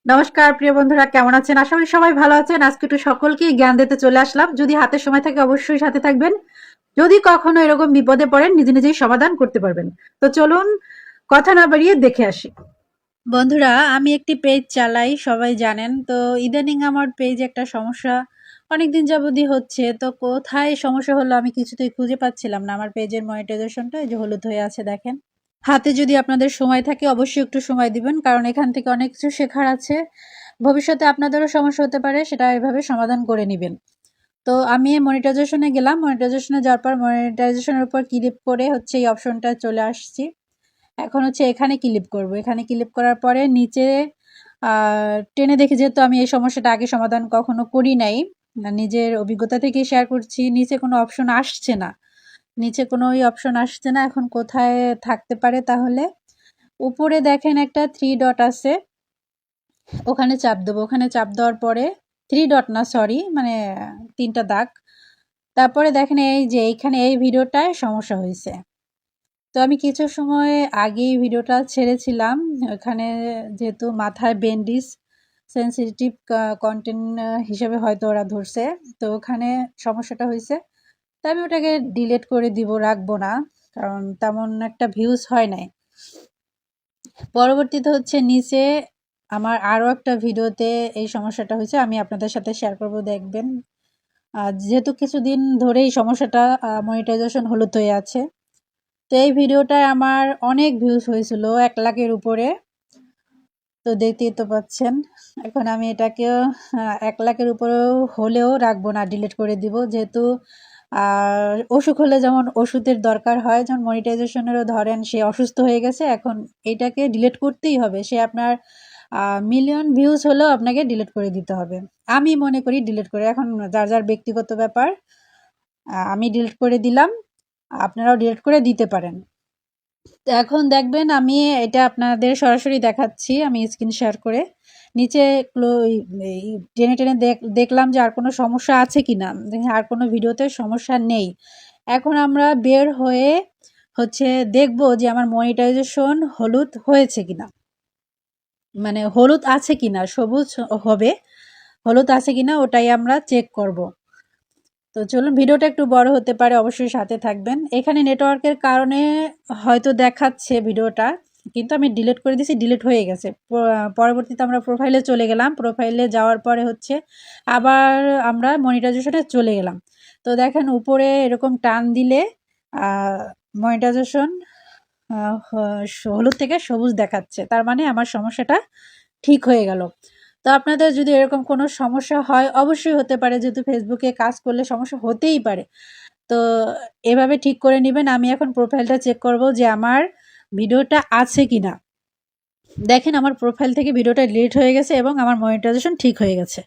নমস্কার প্রিয় বন্ধুরা, কেমন আছেন? আশা করি সবাই ভালো আছেন। আজকে একটু সকলকেই জ্ঞান দিতে চলে আসলাম। যদি হাতে সময় থাকে অবশ্যই সাথে থাকবেন। যদি কখনো এরকম বিপদে পড়েন নিজে নিজেই সমাধান করতে পারবেন। তো চলুন কথা না বাড়িয়ে দেখে আসি। বন্ধুরা, আমি একটি পেজ চালাই, সবাই জানেন। তো ইদানিং আমার পেজে একটা সমস্যা অনেকদিন যাবতই হচ্ছে। তো কোথায় সমস্যা হলো আমি কিছুতেই খুঁজে পাচ্ছিলাম না। আমার পেজের মনিটাইজেশনটা এই যে হলুদ হয়ে আছে দেখেন। হাতে যদি আপনাদের সময় থাকে অবশ্যই একটু সময় দিবেন, কারণ এখান থেকে অনেক কিছু শেখার আছে। ভবিষ্যতে আপনাদেরও সমস্যা হতে পারে, সেটা এভাবে সমাধান করে নিবেন। তো আমি মনিটাইজেশনে গেলাম, মনিটাইজেশনে যাওয়ার পর মনিটাইজেশনের উপর ক্লিক করে হচ্ছে এই অপশনটা চলে আসছি। এখন হচ্ছে এখানে ক্লিক করব। এখানে ক্লিক করার পরে নিচে টেনে দেখি, যেহেতু আমি এই সমস্যাটা আগে সমাধান কখনো করি নাই, নিজের অভিজ্ঞতা থেকে শেয়ার করছি। নিচে কোনো অপশন আসছে না, নিচে কোনো ওই অপশন আসছে না। এখন কোথায় থাকতে পারে তাহলে? উপরে দেখেন একটা থ্রি ডট আছে, ওখানে চাপ দেবো। ওখানে চাপ দেওয়ার পরে থ্রি ডট না, সরি, মানে তিনটা দাগ। তারপরে দেখেন এই যে এইখানে এই ভিডিওটায় সমস্যা হয়েছে। তো আমি কিছু সময় আগেই ভিডিওটা ছেড়েছিলাম। ওখানে যেহেতু মাথায় ব্যান্ডেজ সেনসিটিভ কন্টেন্ট হিসেবে হয়তো ওরা ধরছে, তো ওখানে সমস্যাটা হয়েছে। তো আমি ওটাকে ডিলিট করে দিব, রাখবো না, কারণ তেমন একটা ভিউজ হয় নাই। পরবর্তীতে হচ্ছে নিচে আমার আরও একটা ভিডিওতে এই সমস্যাটা হয়েছে, আমি আপনাদের সাথে শেয়ার করব, দেখবেন। যেহেতু কিছুদিন ধরে এই সমস্যাটা মনিটাইজেশন হলুদ হয়ে আছে। তো এই ভিডিওটায় আমার অনেক ভিউজ হয়েছিল, 1 লাখের উপরে। তো দেখতেই তো পাচ্ছেন। এখন আমি এটাকেও 1 লাখের উপরেও হলেও রাখবো না, ডিলিট করে দিব। যেহেতু অসুখ হলে যেমন ওষুধের দরকার হয়, যেমন মনিটাইজেশনেরও ধরেন সে অসুস্থ হয়ে গেছে, এখন এটাকে ডিলিট করতেই হবে। সে আপনার মিলিয়ন ভিউজ হলেও আপনাকে ডিলিট করে দিতে হবে। আমি মনে করি ডিলিট করে, এখন যার যার ব্যক্তিগত ব্যাপার। আমি ডিলিট করে দিলাম, আপনারাও ডিলিট করে দিতে পারেন। তো এখন দেখবেন আমি এটা আপনাদের সরাসরি দেখাচ্ছি, আমি স্ক্রিন শেয়ার করে। নিচে এই টেনে টেনে দেখলাম যে আর কোনো সমস্যা আছে কিনা। আর কোনো ভিডিওতে সমস্যা নেই। এখন আমরা বের হয়ে হচ্ছে দেখব যে আমার মনিটাইজেশন হলুদ হয়েছে কিনা, মানে হলুদ আছে কিনা, সবুজ হবে, হলুদ আছে কিনা ওটাই আমরা চেক করব। তো চলুন, ভিডিওটা একটু বড় হতে পারে, অবশ্যই সাথে থাকবেন। এখানে নেটওয়ার্কের কারণে হয়তো দেখাচ্ছে ভিডিওটা, কিন্তু আমি ডিলিট করে দিয়েছি, ডিলিট হয়ে গেছে। পরবর্তীতে আমরা প্রোফাইলে চলে গেলাম। প্রোফাইলে যাওয়ার পরে হচ্ছে আবার আমরা মনিটাইজেশনে চলে গেলাম। তো দেখেন উপরে এরকম টান দিলে মনিটাইজেশন হলুদ থেকে সবুজ দেখাচ্ছে, তার মানে আমার সমস্যাটা ঠিক হয়ে গেল। তো আপনাদের যদি এরকম কোনো সমস্যা হয়, অবশ্যই হতে পারে, যেহেতু ফেসবুকে কাজ করলে সমস্যা হতেই পারে। তো এভাবে ঠিক করে নেবেন। আমি এখন প্রোফাইলটা চেক করব যে আমার ভিডিওটা আছে কিনা। দেখেন আমার প্রোফাইল থেকে ভিডিওটা ডিলিট হয়ে গেছে এবং আমার মনিটাইজেশন ঠিক হয়ে গেছে।